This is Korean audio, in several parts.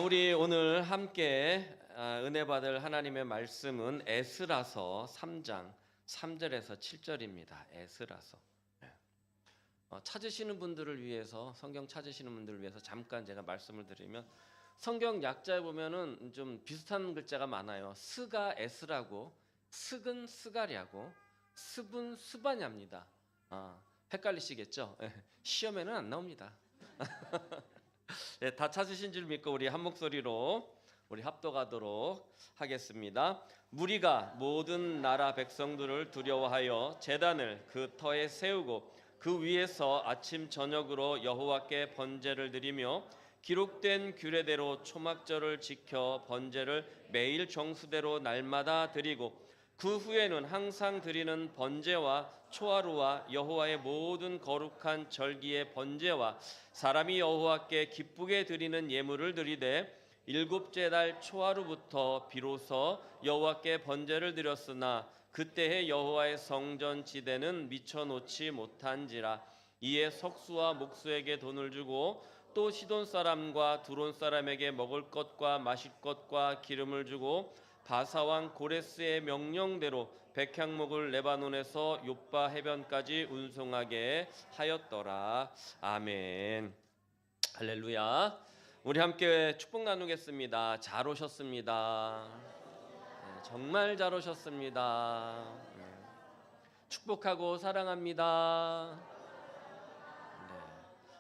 우리 오늘 함께 은혜 받을 하나님의 말씀은 에스라서 3장 3절에서 7절입니다. 에스라서. 찾으시는 분들을 위해서, 성경 찾으시는 분들을 위해서 잠깐 제가 말씀을 드리면, 성경 약자에 보면은 좀 비슷한 글자가 많아요. 스가 에스라고, 스근 스가랴고, 습은 스바냐입니다. 헷갈리시겠죠? 시험에는 안 나옵니다. 네, 다 찾으신 줄 믿고 우리 한 목소리로 우리 합독하도록 하겠습니다. 무리가 모든 나라 백성들을 두려워하여 제단을 그 터에 세우고 그 위에서 아침 저녁으로 여호와께 번제를 드리며 기록된 규례대로 초막절을 지켜 번제를 매일 정수대로 날마다 드리고 그 후에는 항상 드리는 번제와 초하루와 여호와의 모든 거룩한 절기의 번제와 사람이 여호와께 기쁘게 드리는 예물을 드리되 일곱째 달 초하루부터 비로소 여호와께 번제를 드렸으나 그때의 여호와의 성전 지대는 미쳐놓지 못한지라. 이에 석수와 목수에게 돈을 주고 또 시돈 사람과 두론 사람에게 먹을 것과 마실 것과 기름을 주고 바사왕 고레스의 명령대로 백향목을 레바논에서 욥바 해변까지 운송하게 하였더라. 아멘. 할렐루야. 우리 함께 축복 나누겠습니다. 잘 오셨습니다. 정말 잘 오셨습니다. 축복하고 사랑합니다.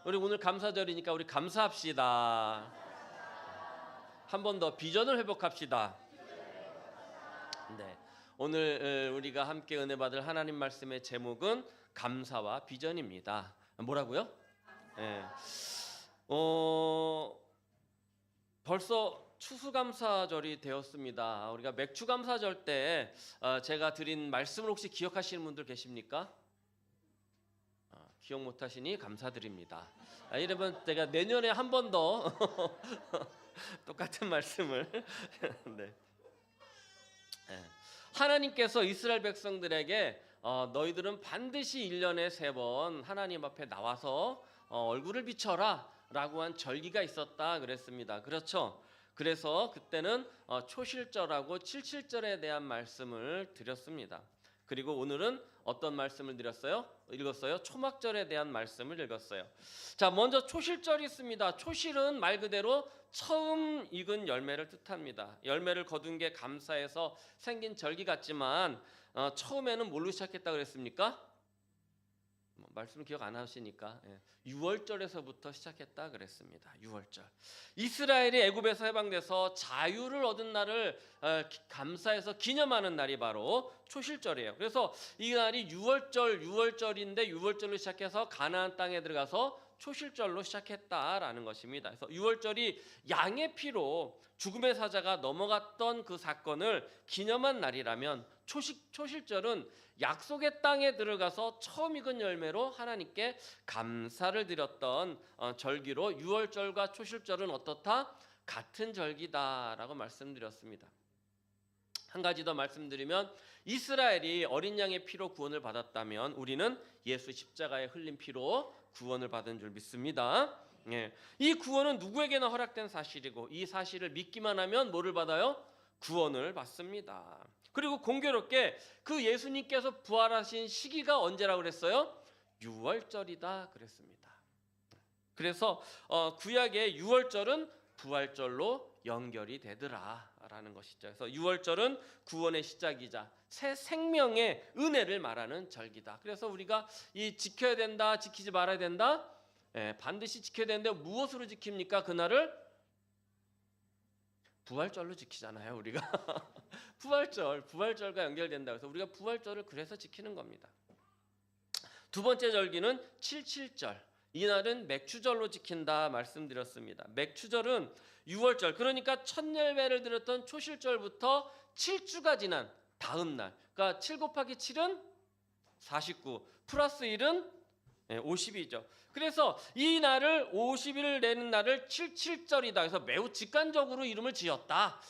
우리 오늘 감사절이니까 우리 감사합시다. 한 번 더 비전을 회복합시다. 네, 오늘 우리가 함께 은혜 받을 하나님 말씀의 제목은 감사와 비전입니다. 뭐라고요? 네. 벌써 추수감사절이 되었습니다. 우리가 맥추감사절 때 제가 드린 말씀을 혹시 기억하시는 분들 계십니까? 기억 못하시니 감사드립니다. 이러면 제가 내년에 한 번 더 똑같은 말씀을 네. 하나님께서 이스라엘 백성들에게 너희들은 반드시 1년에 3번 하나님 앞에 나와서 얼굴을 비춰라 라고 한 절기가 있었다 그랬습니다. 그렇죠? 그래서 그때는 초실절하고 칠칠절에 대한 말씀을 드렸습니다. 그리고 오늘은 어떤 말씀을 읽었어요? 초막절에 대한 말씀을 읽었어요. 자, 먼저 초실절이 있습니다. 초실은 말 그대로 처음 익은 열매를 뜻합니다. 열매를 거둔 게 감사해서 생긴 절기 같지만 처음에는 뭘로 시작했다 그랬습니까? 말씀 기억 안 하시니까 6월절에서부터 시작했다 그랬습니다. 6월절. 이스라엘이 애굽에서 해방돼서 자유를 얻은 날을 감사해서 기념하는 날이 바로 초실절이에요. 그래서 이 날이 6월절인데 6월절로 시작해서 가나안 땅에 들어가서 초실절로 시작했다라는 것입니다. 그래서 6월절이 양의 피로 죽음의 사자가 넘어갔던 그 사건을 기념한 날이라면 초실절은 약속의 땅에 들어가서 처음 익은 열매로 하나님께 감사를 드렸던 절기로 6월절과 초실절은 어떻다? 같은 절기다라고 말씀드렸습니다. 한 가지 더 말씀드리면 이스라엘이 어린 양의 피로 구원을 받았다면 우리는 예수 십자가의 흘린 피로 구원을 받은 줄 믿습니다. 이 구원은 누구에게나 허락된 사실이고 이 사실을 믿기만 하면 뭐를 받아요? 구원을 받습니다. 그리고 공교롭게 그 예수님께서 부활하신 시기가 언제라고 그랬어요? 6월절이다 그랬습니다. 그래서 구약의 6월절은 부활절로 연결이 되더라라는 것이죠. 그래서 6월절은 구원의 시작이자 새 생명의 은혜를 말하는 절기다. 그래서 우리가 이 지켜야 된다, 지키지 말아야 된다. 반드시 지켜야 되는데 무엇으로 지킵니까? 그날을 부활절로 지키잖아요, 우리가. 부활절과 연결된다. 그래서 우리가 부활절을 그래서 지키는 겁니다. 두 번째 절기는 칠칠절. 이날은 맥추절로 지킨다 말씀드렸습니다. 맥추절은 6월절, 그러니까 첫 열매를 드렸던 초실절부터 7주가 지난 다음 날. 그러니까 7 곱하기 7은 49, 플러스 1은 50이죠. 그래서 이 날을 50일 내는 날을 77절이다. 그래서 매우 직관적으로 이름을 지었다.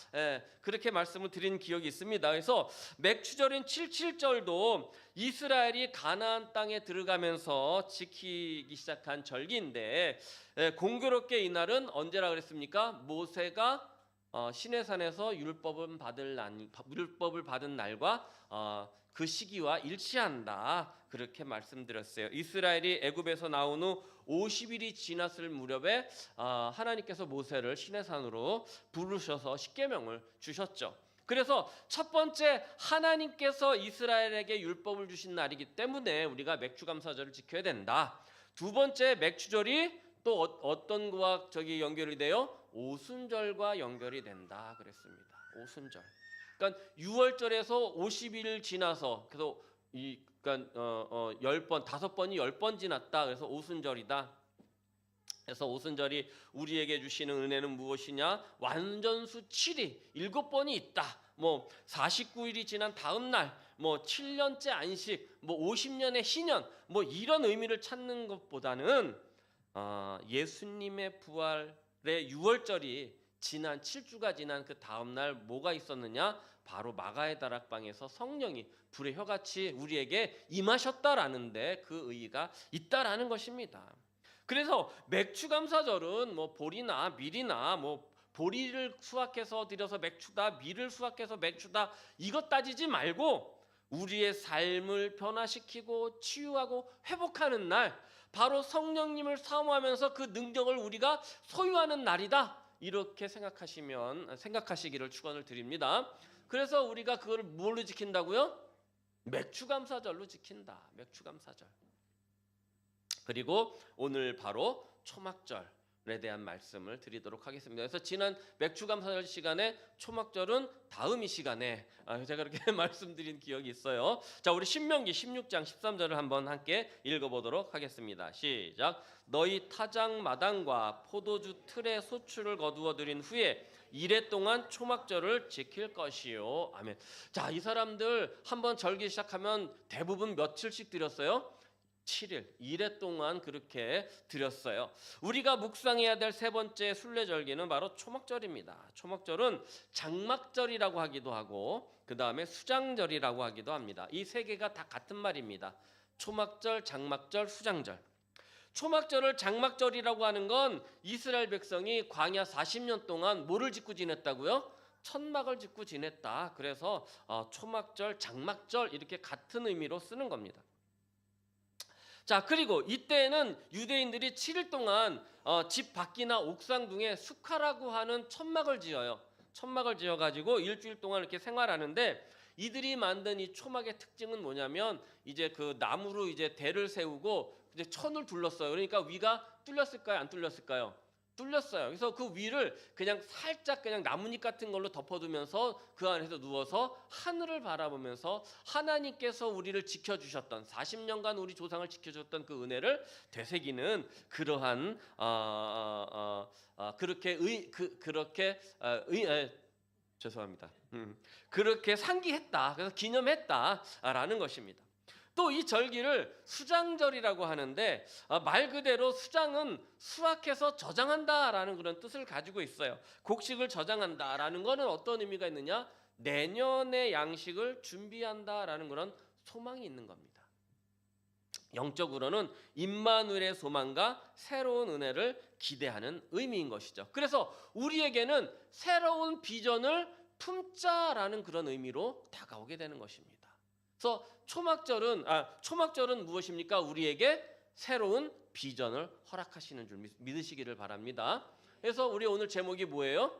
그렇게 말씀을 드린 기억이 있습니다. 그래서 맥추절인 77절도 이스라엘이 가나안 땅에 들어가면서 지키기 시작한 절기인데 공교롭게 이 날은 언제라 그랬습니까? 모세가 시내산에서 율법을 받은 날과 그 시기와 일치한다. 그렇게 말씀드렸어요. 이스라엘이 애굽에서 나온 후 50일이 지났을 무렵에 하나님께서 모세를 시내산으로 부르셔서 십계명을 주셨죠. 그래서 첫 번째 하나님께서 이스라엘에게 율법을 주신 날이기 때문에 우리가 맥주감사절을 지켜야 된다. 두 번째 맥주절이 또 어떤 거와 연결이 돼요? 오순절과 연결이 된다 그랬습니다. 오순절. 그러니까 6월절에서 50일 지나서 그래서 그러니까 10번, 5번이 10번 지났다. 그래서 오순절이다. 그래서 오순절이 우리에게 주시는 은혜는 무엇이냐? 완전수 7이 7번이 있다. 49일이 지난 다음 날, 7년째 안식, 50년의 희년, 이런 의미를 찾는 것보다는 예수님의 부활의 6월절이 지난 7주가 지난 그 다음 날 뭐가 있었느냐? 바로 마가의 다락방에서 성령이 불의 혀같이 우리에게 임하셨다라는데 그 의의가 있다라는 것입니다. 그래서 맥추감사절은 보리나 밀이나 보리를 수확해서 드려서 맥추다, 밀을 수확해서 맥추다 이것 따지지 말고 우리의 삶을 변화시키고 치유하고 회복하는 날, 바로 성령님을 사모하면서 그 능력을 우리가 소유하는 날이다. 이렇게 생각하시기를 축원을 드립니다. 그래서 우리가 그걸 뭘로 지킨다고요? 맥추감사절로 지킨다. 맥추감사절. 그리고 오늘 바로 초막절에 대한 말씀을 드리도록 하겠습니다. 그래서 지난 맥추감사절 시간에 초막절은 다음 이 시간에 제가 그렇게 말씀드린 기억이 있어요. 자, 우리 신명기 16장 13절을 한번 함께 읽어보도록 하겠습니다. 시작. 너희 타작 마당과 포도주 틀에 소출을 거두어 들인 후에 이래 동안 초막절을 지킬 것이요. 아멘. 자, 이 사람들 한번 절기 시작하면 대부분 며칠씩 드렸어요? 7일, 이래 동안 그렇게 드렸어요. 우리가 묵상해야 될 세 번째 순례절기는 바로 초막절입니다. 초막절은 장막절이라고 하기도 하고 그 다음에 수장절이라고 하기도 합니다. 이 세 개가 다 같은 말입니다. 초막절, 장막절, 수장절. 초막절을 장막절이라고 하는 건 이스라엘 백성이 광야 40년 동안 뭐를 짓고 지냈다고요? 천막을 짓고 지냈다. 그래서 초막절, 장막절 이렇게 같은 의미로 쓰는 겁니다. 자, 그리고 이때는 유대인들이 7일 동안 집 밖이나 옥상 등에 수카라고 하는 천막을 지어요. 천막을 지어가지고 일주일 동안 이렇게 생활하는데 이들이 만든 이 초막의 특징은 뭐냐면 이제 그 나무로 이제 대를 세우고 이제 천을 둘렀어요. 그러니까 위가 뚫렸을까요? 안 뚫렸을까요? 뚫렸어요. 그래서 그 위를 그냥 살짝 그냥 나뭇잎 같은 걸로 덮어두면서 그 안에서 누워서 하늘을 바라보면서 하나님께서 우리를 지켜주셨던 40년간 우리 조상을 지켜줬던 그 은혜를 되새기는 그러한 죄송합니다. 그렇게 상기했다. 그래서 기념했다라는 것입니다. 또 이 절기를 수장절이라고 하는데 말 그대로 수장은 수확해서 저장한다라는 그런 뜻을 가지고 있어요. 곡식을 저장한다라는 것은 어떤 의미가 있느냐? 내년의 양식을 준비한다라는 그런 소망이 있는 겁니다. 영적으로는 임마누엘의 소망과 새로운 은혜를 기대하는 의미인 것이죠. 그래서 우리에게는 새로운 비전을 품자라는 그런 의미로 다가오게 되는 것입니다. 그래서 초막절은 무엇입니까? 우리에게 새로운 비전을 허락하시는 줄 믿으시기를 바랍니다. 그래서 우리 오늘 제목이 뭐예요?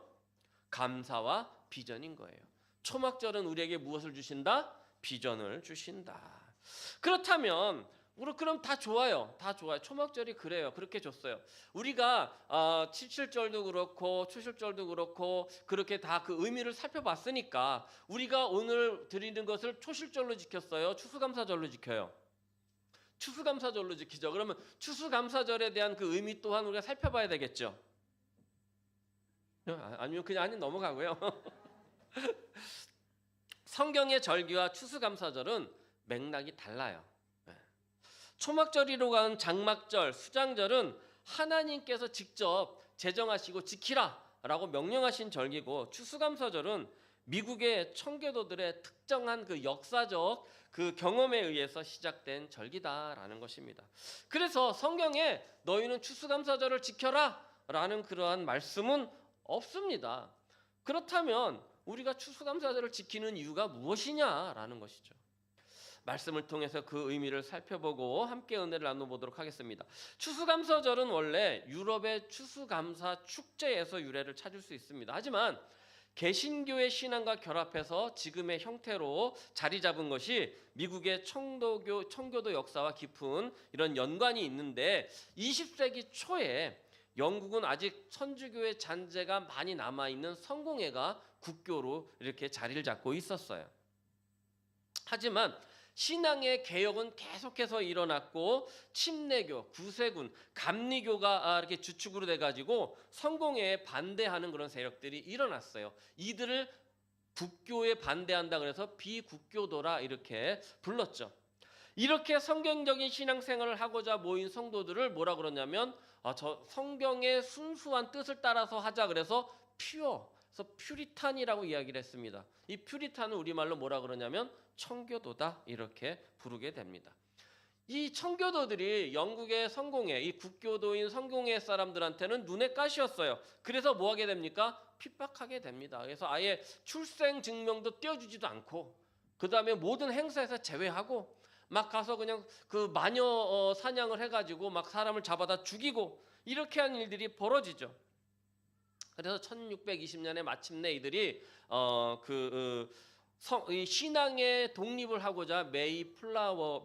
감사와 비전인 거예요. 초막절은 우리에게 무엇을 주신다? 비전을 주신다. 그렇다면 그럼 다 좋아요. 다 좋아요. 초막절이 그래요. 그렇게 줬어요. 우리가 칠칠절도 그렇고 추실절도 그렇고 그렇게 다 그 의미를 살펴봤으니까 우리가 오늘 드리는 것을 초실절로 지켰어요? 추수감사절로 지켜요? 추수감사절로 지키죠. 그러면 추수감사절에 대한 그 의미 또한 우리가 살펴봐야 되겠죠. 아니면 그냥 넘어가고요. 성경의 절기와 추수감사절은 맥락이 달라요. 초막절이라고 하는 장막절, 수장절은 하나님께서 직접 제정하시고 지키라라고 명령하신 절기고, 추수감사절은 미국의 청교도들의 특정한 그 역사적 그 경험에 의해서 시작된 절기다라는 것입니다. 그래서 성경에 너희는 추수감사절을 지켜라 라는 그러한 말씀은 없습니다. 그렇다면 우리가 추수감사절을 지키는 이유가 무엇이냐라는 것이죠. 말씀을 통해서 그 의미를 살펴보고 함께 은혜를 나눠보도록 하겠습니다. 추수감사절은 원래 유럽의 추수감사 축제에서 유래를 찾을 수 있습니다. 하지만 개신교의 신앙과 결합해서 지금의 형태로 자리 잡은 것이 미국의 청교도 역사와 깊은 이런 연관이 있는데, 20세기 초에 영국은 아직 천주교의 잔재가 많이 남아있는 성공회가 국교로 이렇게 자리를 잡고 있었어요. 하지만 신앙의 개혁은 계속해서 일어났고, 침례교, 구세군, 감리교가 이렇게 주축으로 돼가지고 성공회에 반대하는 그런 세력들이 일어났어요. 이들을 국교에 반대한다 그래서 비국교도라 이렇게 불렀죠. 이렇게 성경적인 신앙생활을 하고자 모인 성도들을 뭐라 그러냐면, 저 성경의 순수한 뜻을 따라서 하자 그래서 그래서 퓨리탄이라고 이야기를 했습니다. 이 퓨리탄은 우리말로 뭐라 그러냐면 청교도다 이렇게 부르게 됩니다. 이 청교도들이 영국의 성공회, 이 국교도인 성공회 사람들한테는 눈의 가시였어요. 그래서 뭐 하게 됩니까? 핍박하게 됩니다. 그래서 아예 출생 증명도 떼어주지도 않고, 그 다음에 모든 행사에서 제외하고, 막 가서 그냥 그 마녀 사냥을 해가지고 막 사람을 잡아다 죽이고, 이렇게 한 일들이 벌어지죠. 그래서 1620년에 마침내 이들이 이 신앙의 독립을 하고자 메이플라워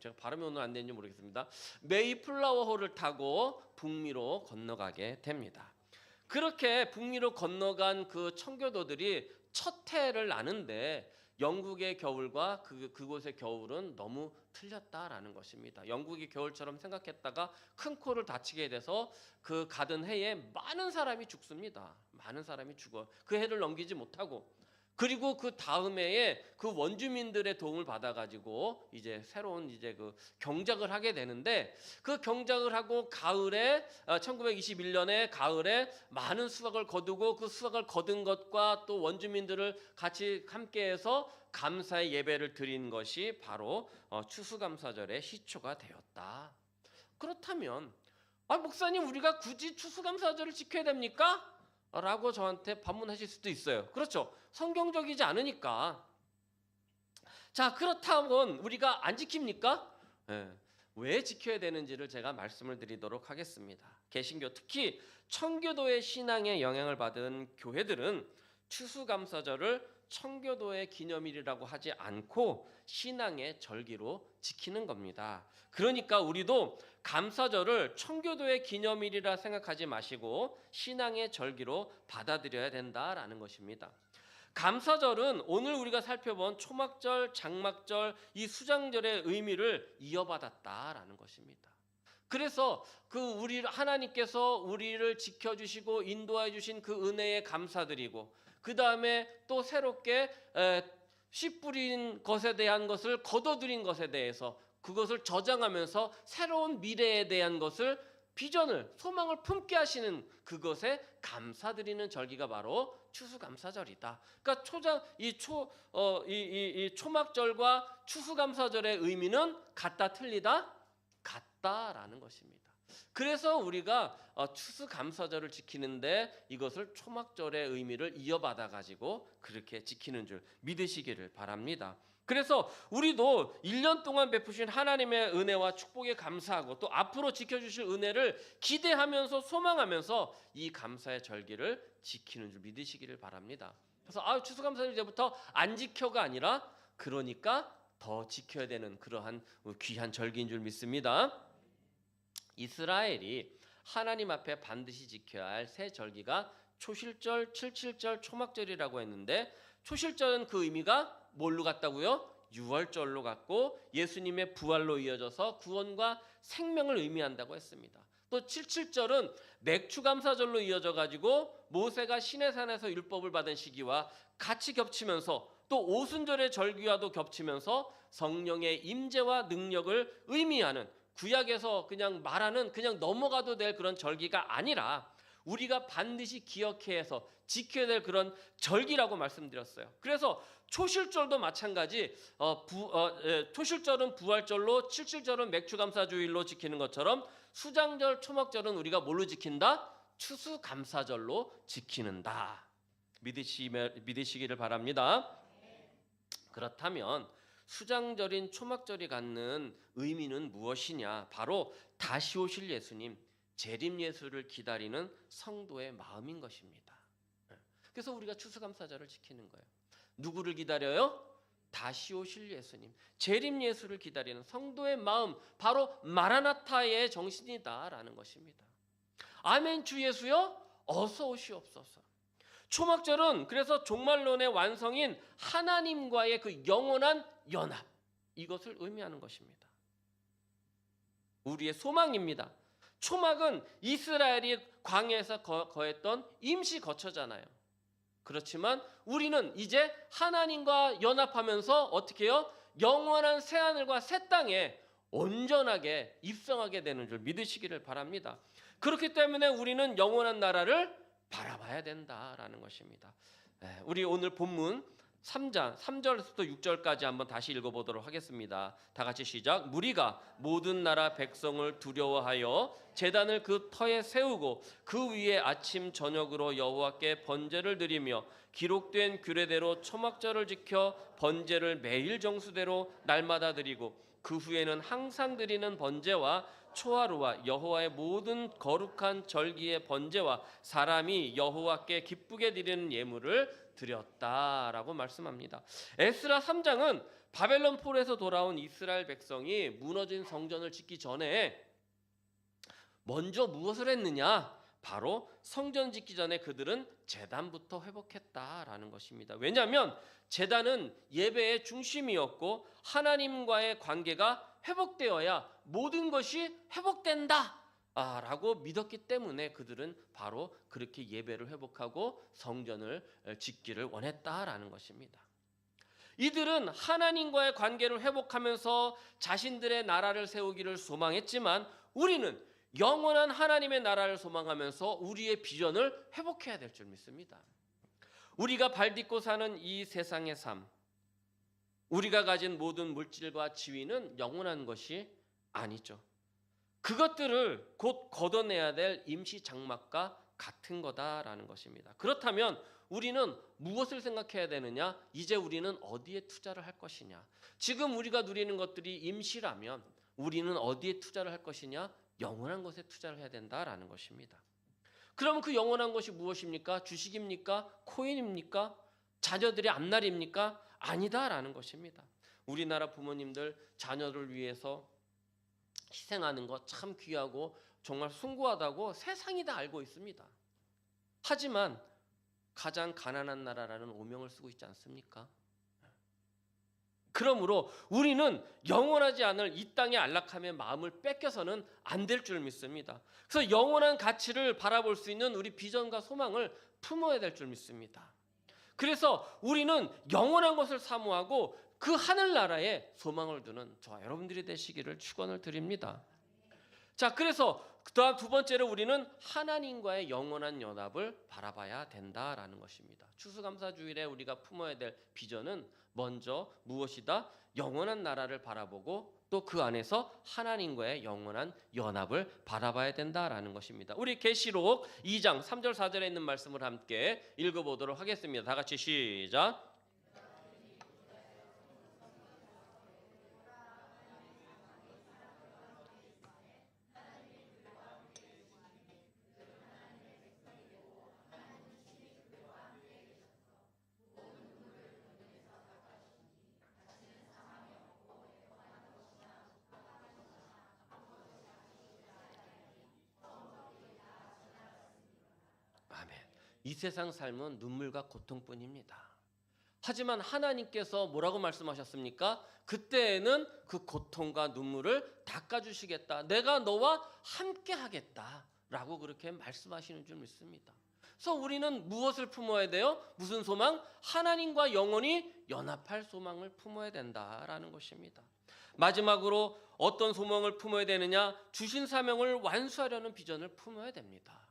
제가 발음이 오늘 안 되는지 모르겠습니다. 메이플라워호를 타고 북미로 건너가게 됩니다. 그렇게 북미로 건너간 그 청교도들이 첫 해를 나는데, 영국의 겨울과 그곳의 겨울은 너무 틀렸다라는 것입니다. 영국의 겨울처럼 생각했다가 큰 코를 다치게 돼서 그 가던 해에 많은 사람이 죽습니다. 많은 사람이 죽어. 그 해를 넘기지 못하고, 그리고 그 다음 해에 그 원주민들의 도움을 받아가지고 이제 새로운 이제 그 경작을 하게 되는데, 그 경작을 하고 가을에 1921년에 가을에 많은 수확을 거두고, 그 수확을 거둔 것과 또 원주민들을 같이 함께해서 감사의 예배를 드린 것이 바로 추수감사절의 시초가 되었다. 그렇다면 목사님, 우리가 굳이 추수감사절을 지켜야 됩니까? 라고 저한테 반문하실 수도 있어요. 그렇죠. 성경적이지 않으니까. 자, 그렇다면 우리가 안 지킵니까? 왜 지켜야 되는지를 제가 말씀을 드리도록 하겠습니다. 개신교, 특히 청교도의 신앙에 영향을 받은 교회들은 추수감사절을 청교도의 기념일이라고 하지 않고 신앙의 절기로 지키는 겁니다. 그러니까 우리도 감사절을 청교도의 기념일이라 생각하지 마시고 신앙의 절기로 받아들여야 된다라는 것입니다. 감사절은 오늘 우리가 살펴본 초막절, 장막절, 이 수장절의 의미를 이어받았다라는 것입니다. 그래서 우리 하나님께서 우리를 지켜주시고 인도해 주신 그 은혜에 감사드리고, 그 다음에 또 새롭게 씨 뿌린 것에 대한 것을 거둬들인 것에 대해서 그것을 저장하면서 새로운 미래에 대한 것을, 비전을, 소망을 품게 하시는 그것에 감사드리는 절기가 바로 추수감사절이다. 그러니까 이 초막절과 추수감사절의 의미는 같다 틀리다? 같다라는 것입니다. 그래서 우리가 추수감사절을 지키는데 이것을 초막절의 의미를 이어받아 가지고 그렇게 지키는 줄 믿으시기를 바랍니다. 그래서 우리도 1년 동안 베푸신 하나님의 은혜와 축복에 감사하고, 또 앞으로 지켜주실 은혜를 기대하면서 소망하면서 이 감사의 절기를 지키는 줄 믿으시기를 바랍니다. 그래서 추수감사절 이제부터 안 지켜가 아니라, 그러니까 더 지켜야 되는 그러한 귀한 절기인 줄 믿습니다. 이스라엘이 하나님 앞에 반드시 지켜야 할 새 절기가 초실절, 칠칠절, 초막절이라고 했는데, 초실절은 그 의미가 뭘로 같다고요? 유월절로 같고, 예수님의 부활로 이어져서 구원과 생명을 의미한다고 했습니다. 또 77절은 맥추감사절로 이어져 가지고 모세가 시내산에서 율법을 받은 시기와 같이 겹치면서 또 오순절의 절기와도 겹치면서 성령의 임재와 능력을 의미하는, 구약에서 그냥 말하는 그냥 넘어가도 될 그런 절기가 아니라 우리가 반드시 기억해야 해서 지켜야 될 그런 절기라고 말씀드렸어요. 그래서 초실절도 마찬가지, 초실절은 부활절로, 77절은 맥추감사주일로 지키는 것처럼 수장절, 초막절은 우리가 뭘로 지킨다? 추수감사절로 지키는다. 믿으시기를 바랍니다. 그렇다면 수장절인 초막절이 갖는 의미는 무엇이냐? 바로 다시 오실 예수님, 재림 예수를 기다리는 성도의 마음인 것입니다. 그래서 우리가 추수감사절을 지키는 거예요. 누구를 기다려요? 다시 오실 예수님, 재림 예수를 기다리는 성도의 마음, 바로 마라나타의 정신이다라는 것입니다. 아멘. 주 예수여 어서 오시옵소서. 초막절은 그래서 종말론의 완성인 하나님과의 그 영원한 연합, 이것을 의미하는 것입니다. 우리의 소망입니다. 초막은 이스라엘이 광야에서 거했던 임시 거처잖아요. 그렇지만 우리는 이제 하나님과 연합하면서 어떻게 해요? 영원한 새하늘과 새 땅에 온전하게 입성하게 되는 줄 믿으시기를 바랍니다. 그렇기 때문에 우리는 영원한 나라를 바라봐야 된다라는 것입니다. 우리 오늘 본문 3장 3절부터 6절까지 한번 다시 읽어보도록 하겠습니다. 다 같이 시작. 무리가 모든 나라 백성을 두려워하여 제단을 그 터에 세우고 그 위에 아침 저녁으로 여호와께 번제를 드리며 기록된 규례대로 초막절을 지켜 번제를 매일 정수대로 날마다 드리고 그 후에는 항상 드리는 번제와 초하루와 여호와의 모든 거룩한 절기의 번제와 사람이 여호와께 기쁘게 드리는 예물을 드렸다라고 말씀합니다. 에스라 3장은 바벨론 포로에서 돌아온 이스라엘 백성이 무너진 성전을 짓기 전에 먼저 무엇을 했느냐? 바로 성전 짓기 전에 그들은 제단부터 회복했다라는 것입니다. 왜냐하면 제단은 예배의 중심이었고 하나님과의 관계가 회복되어야 모든 것이 회복된다 라고 믿었기 때문에 그들은 바로 그렇게 예배를 회복하고 성전을 짓기를 원했다라는 것입니다. 이들은 하나님과의 관계를 회복하면서 자신들의 나라를 세우기를 소망했지만 우리는 영원한 하나님의 나라를 소망하면서 우리의 비전을 회복해야 될 줄 믿습니다. 우리가 발딛고 사는 이 세상의 삶, 우리가 가진 모든 물질과 지위는 영원한 것이 아니죠. 그것들을 곧 걷어내야 될 임시 장막과 같은 거다라는 것입니다. 그렇다면 우리는 무엇을 생각해야 되느냐? 이제 우리는 어디에 투자를 할 것이냐? 지금 우리가 누리는 것들이 임시라면 우리는 어디에 투자를 할 것이냐? 영원한 것에 투자를 해야 된다라는 것입니다. 그럼 그 영원한 것이 무엇입니까? 주식입니까? 코인입니까? 자녀들의 앞날입니까? 아니다라는 것입니다. 우리나라 부모님들 자녀를 위해서 희생하는 것 참 귀하고 정말 숭고하다고 세상이 다 알고 있습니다. 하지만 가장 가난한 나라라는 오명을 쓰고 있지 않습니까? 그러므로 우리는 영원하지 않을 이 땅의 안락함의 마음을 뺏겨서는 안 될 줄 믿습니다. 그래서 영원한 가치를 바라볼 수 있는 우리 비전과 소망을 품어야 될 줄 믿습니다. 그래서 우리는 영원한 것을 사모하고 그 하늘나라에 소망을 두는 저와 여러분들이 되시기를 축원을 드립니다. 자, 그래서 그다음 두 번째로 우리는 하나님과의 영원한 연합을 바라봐야 된다라는 것입니다. 추수감사주일에 우리가 품어야 될 비전은 먼저 무엇이다? 영원한 나라를 바라보고 또 그 안에서 하나님과의 영원한 연합을 바라봐야 된다라는 것입니다. 우리 계시록 2장 3절 4절에 있는 말씀을 함께 읽어보도록 하겠습니다. 다 같이 시작. 이 세상 삶은 눈물과 고통뿐입니다. 하지만 하나님께서 뭐라고 말씀하셨습니까? 그때에는 그 고통과 눈물을 닦아주시겠다. 내가 너와 함께 하겠다라고 그렇게 말씀하시는 줄 믿습니다. 그래서 우리는 무엇을 품어야 돼요? 무슨 소망? 하나님과 영원히 연합할 소망을 품어야 된다라는 것입니다. 마지막으로 어떤 소망을 품어야 되느냐? 주신 사명을 완수하려는 비전을 품어야 됩니다.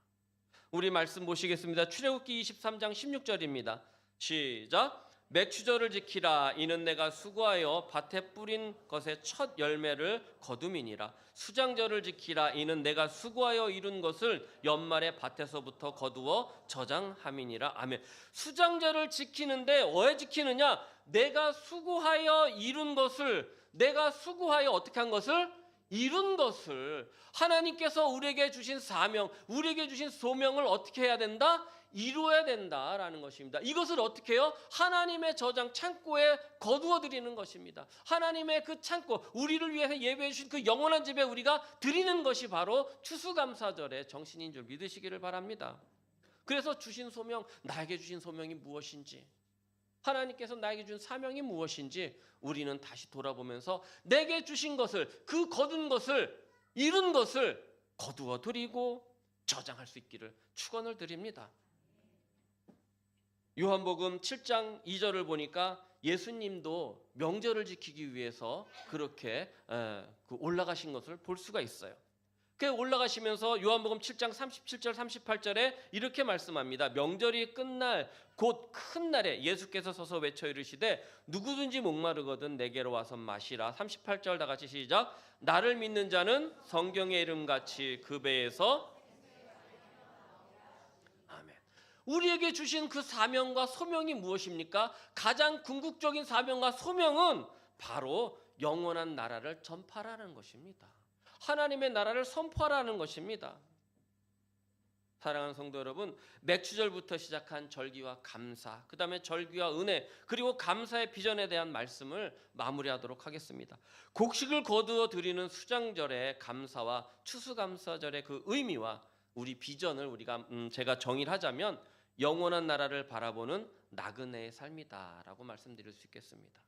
우리 말씀 보시겠습니다. 출애굽기 23장 16절입니다. 시작. 맥추절을 지키라. 이는 내가 수고하여 밭에 뿌린 것의 첫 열매를 거둠이니라. 수장절을 지키라. 이는 내가 수고하여 이룬 것을 연말에 밭에서부터 거두어 저장함이니라. 아멘. 수장절을 지키는데 왜 지키느냐? 내가 수고하여 이룬 것을, 내가 수고하여 어떻게 한 것을? 이룬 것을, 하나님께서 우리에게 주신 사명, 우리에게 주신 소명을 어떻게 해야 된다? 이루어야 된다라는 것입니다. 이것을 어떻게 해요? 하나님의 저장 창고에 거두어 드리는 것입니다. 하나님의 그 창고, 우리를 위해서 예배해 주신 그 영원한 집에 우리가 드리는 것이 바로 추수감사절의 정신인 줄 믿으시기를 바랍니다. 그래서 주신 소명, 나에게 주신 소명이 무엇인지, 하나님께서 나에게 준 사명이 무엇인지 우리는 다시 돌아보면서 내게 주신 것을, 그 거둔 것을, 이룬 것을 거두어 드리고 저장할 수 있기를 축원을 드립니다. 요한복음 7장 2절을 보니까 예수님도 명절을 지키기 위해서 그렇게 올라가신 것을 볼 수가 있어요. 그 올라가시면서 요한복음 7장 37절 38절에 이렇게 말씀합니다. 명절이 끝날 곧 큰 날에 예수께서 서서 외쳐 이르시되 누구든지 목마르거든 내게로 와서 마시라. 38절 다 같이 시작. 나를 믿는 자는 성경의 이름같이 그 배에서, 아멘. 우리에게 주신 그 사명과 소명이 무엇입니까? 가장 궁극적인 사명과 소명은 바로 영원한 나라를 전파하라는 것입니다. 하나님의 나라를 선포하라는 것입니다. 사랑하는 성도 여러분, 맥추절부터 시작한 절기와 감사, 그 다음에 절기와 은혜, 그리고 감사의 비전에 대한 말씀을 마무리하도록 하겠습니다. 곡식을 거두어 드리는 수장절의 감사와 추수감사절의 그 의미와 우리 비전을 제가 정의를 하자면 영원한 나라를 바라보는 나그네의 삶이다라고 말씀드릴 수 있겠습니다.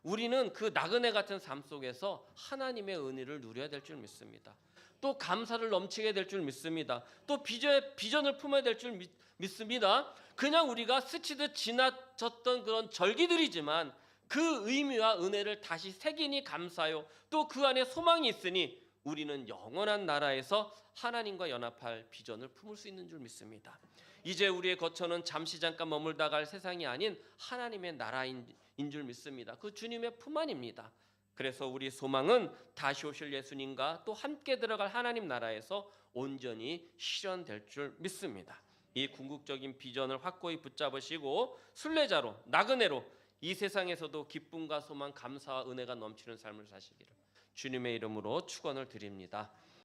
우리는 그 나그네 같은 삶 속에서 하나님의 은혜를 누려야 될 줄 믿습니다. 또 감사를 넘치게 될 줄 믿습니다. 또 비전을 품어야 될 줄 믿습니다. 그냥 우리가 스치듯 지나쳤던 그런 절기들이지만 그 의미와 은혜를 다시 새기니 감사요. 또 그 안에 소망이 있으니 우리는 영원한 나라에서 하나님과 연합할 비전을 품을 수 있는 줄 믿습니다. 이제 우리의 거처는 잠시 잠깐 머물다 갈 세상이 아닌 하나님의 나라인 줄 믿습니다. 그 주님의 품 안입니다. 그래서 우리 소망은 다시 오실 예수님과 또 함께 들어갈 하나님 나라에서 온전히 실현될 줄 믿습니다. 이 궁극적인 비전을 확고히 붙잡으시고 순례자로, 나그네로 이 세상에서도 기쁨과 소망, 감사와 은혜가 넘치는 삶을 사시기를 주님의 이름으로 축원을 드립니다.